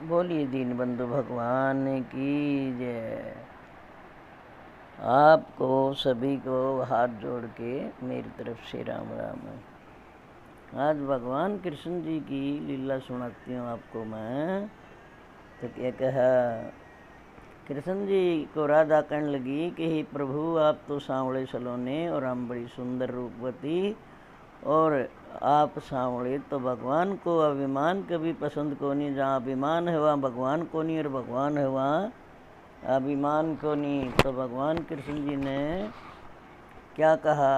बोलिए दीनबंधु भगवान की जय। आपको सभी को हाथ जोड़ के मेरी तरफ से राम राम। आज भगवान कृष्ण जी की लीला सुनाती हूँ आपको मैं। तो क्या कहा, कृष्ण जी को राधा कहने लगी कि हे प्रभु, आप तो सांवले सलोने और हम बड़ी सुंदर रूपवती, और आप सांवले तो भगवान को अभिमान कभी पसंद को नहीं। जहाँ अभिमान है वहाँ भगवान को नहीं, और भगवान है वहाँ अभिमान को नहीं। तो भगवान कृष्ण जी ने क्या कहा,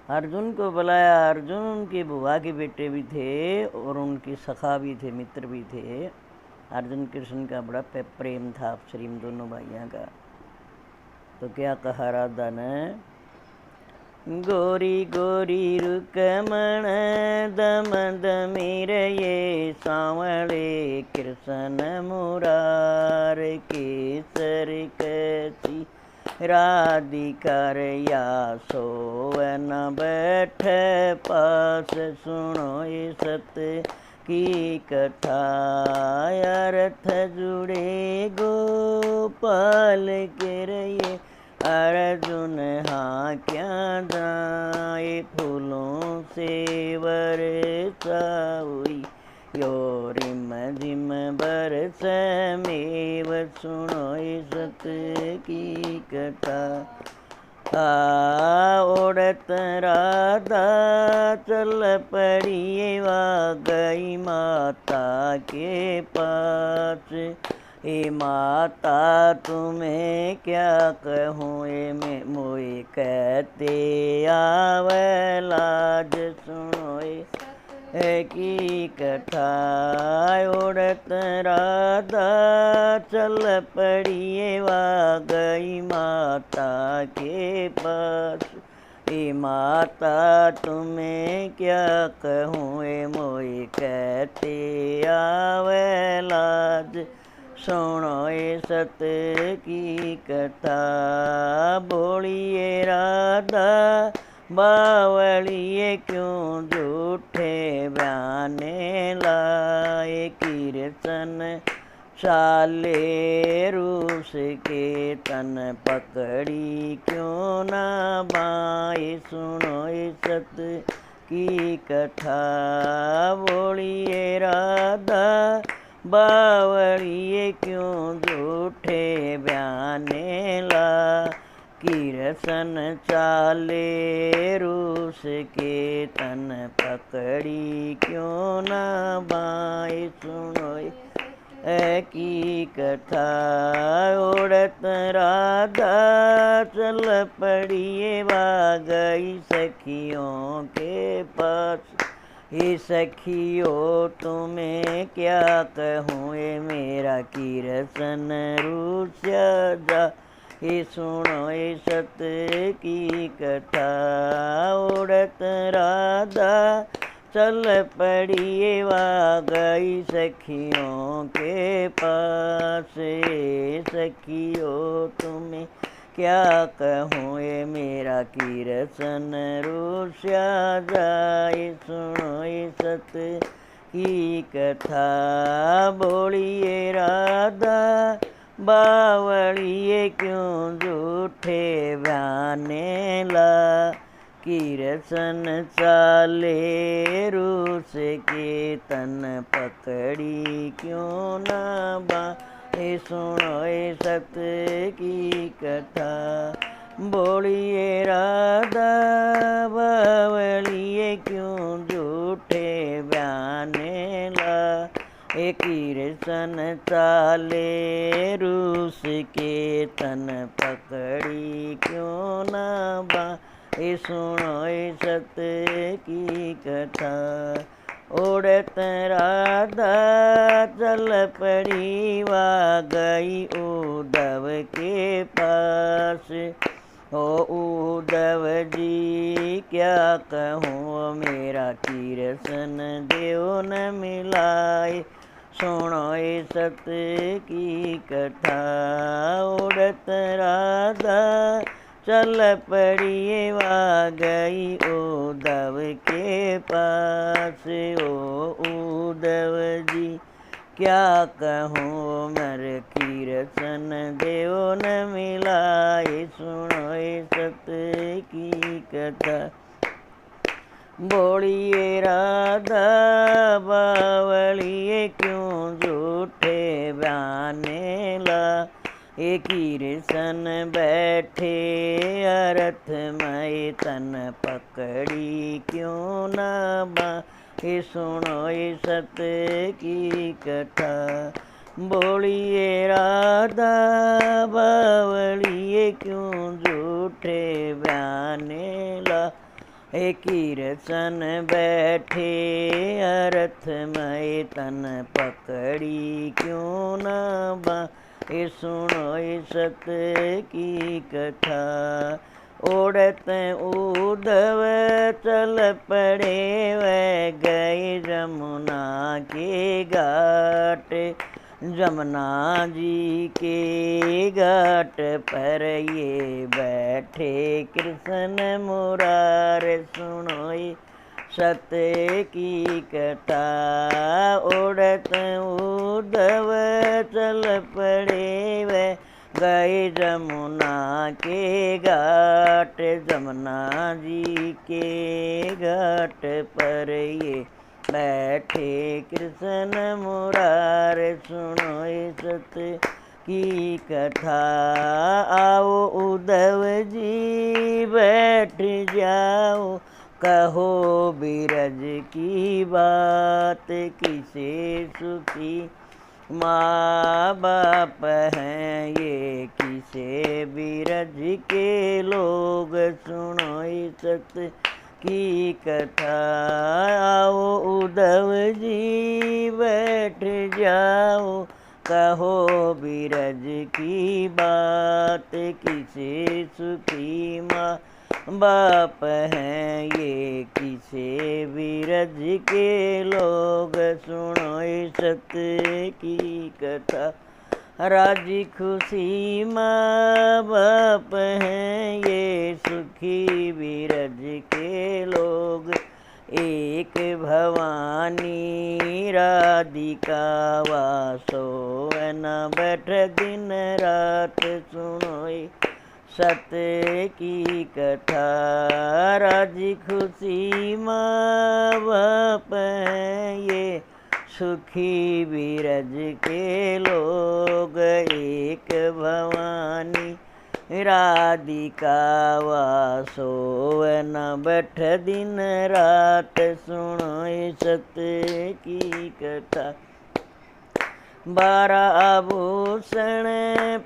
अर्जुन को बुलाया। अर्जुन उनकी बुआ के बेटे भी थे और उनकी सखा भी थे, मित्र भी थे। अर्जुन कृष्ण का बड़ा प्रेम था आपसे, इन दोनों भाइयों का। तो क्या कहा राधा ने, गोरी गोरी रुकमण दम दमिर ये सांवले कृष्ण मुरार केसर कची राधिकर या सोवन बैठ पास सुनो ये सत की कथा अर्थ जुड़े गोपाल के रये अर्जुन हाँ क्या जाए फूलों से बरसाई यो रिम झिम बरस मेव सुनो सत की कथा। ओढ़त राधा चल पड़ी वा गई माता के पास। ए माता तुम्हें क्या कहूँ, मैं मोए कहते आवलाज सुनो की कथा। उड़त राधा चल पड़ी वा गई माता के पास। ए माता तुम्हें क्या कहूँ, मोए कहते आवलाज सुनो सत की कथा। बोलिए राधा बावलिए क्यों झूठे बयाने लाए। कीर्तन चाले रूस के तन पकड़ी क्यों ना बाए सुनो सत की कथा। बोलिए राधा बावड़िए क्यों झूठे बयाने ला। कीर्तन चाले रूस के तन पकड़ी क्यों ना बाए सुनो की कथा। उड़त राधा चल पड़ी वा गई सखियों के पास। हे सखियो तुम्हें क्या कहूँ, मेरा कीर्तन रूस्या जा। ये सुनो सत की कथा। उड़त राधा चल पड़ी वा गई सखियों के पास। सखियो तुम्हें क्या कहूँ, मेरा कीर्तन रूस्या जाए सुनो सत की कथा। बोलिए राधा बावड़िए क्यों झूठे बयाने ला। कीर्तन चाले रूस के तन पकड़ी क्यों ना बा। सुनो सत की कथा। बोलिए राधा बावलिए क्यों झूठे बयाने ला। कीर्तन चाले रूस के तन पकड़ी क्यों ना बा। सुनो सत की कथा। उड़त राधा चल पड़ी वा गई उद्धव के पास। ओ उद्धव जी क्या कहूँ, मेरा कीर्तन देव न मिलाए सुनो सत की कथा। उड़त राधा चल पड़ी वा गई उद्धव के पास। ओ उद्धव जी क्या कहूँ मर कीर्तन देव न मिलाए, सुनोए सत्य की कथा। बोलिए राधा बावलिए क्यों झूठे बयाने ला, ये कीर्तन बैठे अर्थ मय तन पकड़ी क्यों न बा, ये सुनो ये सत्य की कथा। बोलिए राधा बावलिए क्यों झूठे बयाने ला, हे कीर्तन बैठे अरथमय तन पकड़ी क्यों न बा, ये सुनो ये सत्य की कथा। उड़त उद्धव चल पड़े वह गए जमुना के घाट, जमुना जी के घाट पर ये बैठे कृष्ण मुरारे, सुनोई सत्य की कथा। उड़त उद्धव चल पड़े वह गए जमुना के घाट, जमुना जी के घाट पर ये बैठे कृष्ण मुरारे, सुनो सत्य की कथा। आओ उद्धव जी बैठ जाओ, कहो बिरज की बात, किसे सुखी माँ बाप हैं ये, किसे बिरज के लोग, सुनो सत्य की कथा। आओ उद्धव जी बैठ जाओ, कहो बिरज की बात, किसे सुखी माँ बाप हैं ये, किसे बिरज के लोग, सुनो सत्य की कथा। राजी खुशी माँ बाप हैं ये, सुखी बिरज के लोग, एक भवानी राधिका वासो न बैठ दिन रात, सुनो सत्य की कथा। राजी खुशी माँ बाप हैं ये, सुखी बिरज के लोग, एक भवानी राधिका वासो न बैठ दिन रात, सुनो सत्य की कथा। 12 आभूषण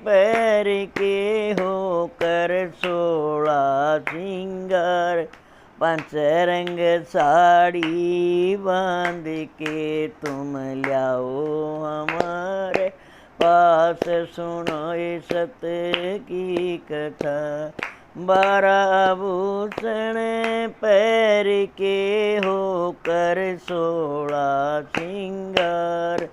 पैर के होकर 16 श्रृंगार, 5 रंग साड़ी बांध के तुम लाओ हमारे पास, सुनो सत्य की कथा। 12 आभूषण पैर के होकर 16 श्रृंगार,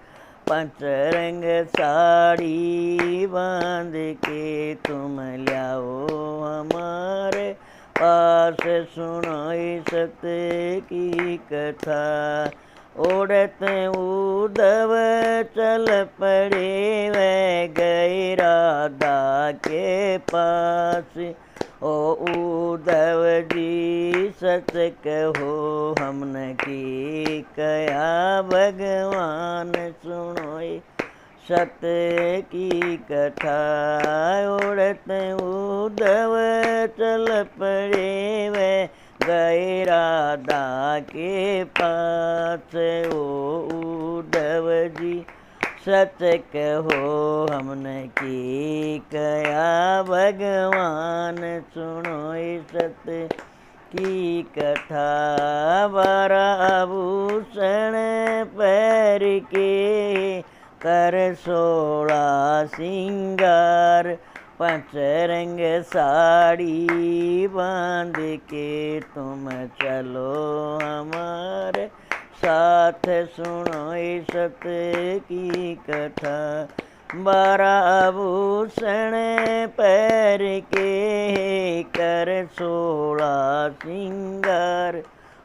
5 रंग साड़ी बांध के तुम लाओ हमारे पास, सुनो सत्य की कथा। उड़त उद्धव चल पड़े वह गए राधा के पास, ओ उद्धव जी सच कहो हमने की कया भगवान, सुनो सत्य की कथा। उड़त उद्धव चल पड़े वह गए राधा के पास, ओ उद्धव जी सच कहो हमने की कया भगवान, सुनो सत्य की कथा। 12 आभूषण पैर के कर 16 श्रृंगार, 5 रंग साड़ी बांध के तुम चलो हमारे साथ, सुनो सत्य की कथा। बाराभूषण पैर के कर 16 सिंगार,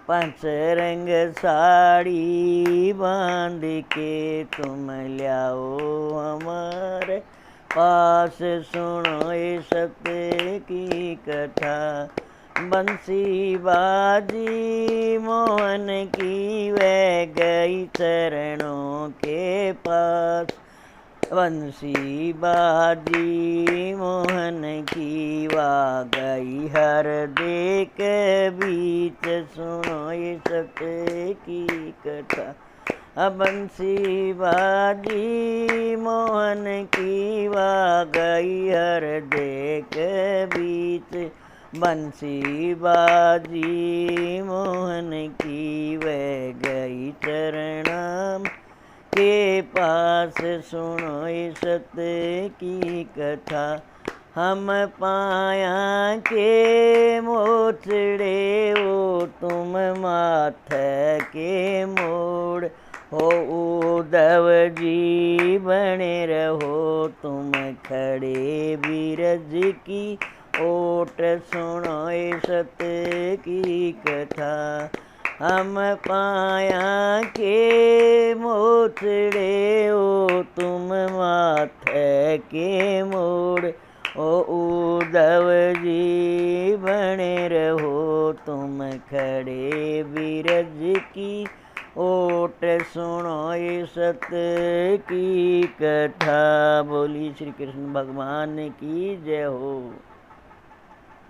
5 रंग साड़ी बांध के तुम लाओ हमारे पास। सुनो ये सत्य की कथा, बंसी बाजी मोहन की वह गई चरणों के पास। बंसी बाजी मोहन की वा गई हृदय के बीच। सुनो ये सत्य की कथा, बंसी बाजी मोहन की वा गई हृदय के बीच। बंसी बाजी मोहन की वह गई चरणों के पास। सुनो इस सत्य की कथा, हम पाया के मोचड़े ओ तुम माथे के मोड़ हो। उद्धव जी बने रहो तुम खड़े बीरज की ओट। सुनो इस सत्य की कथा, हम पाया के मोचड़े ओ तुम माथे के मोड़। ओ उद्धव जी बने रहो तुम खड़े बीरज की ओट। सुनो ये सत्य की कथा। बोली श्री कृष्ण भगवान की जय हो।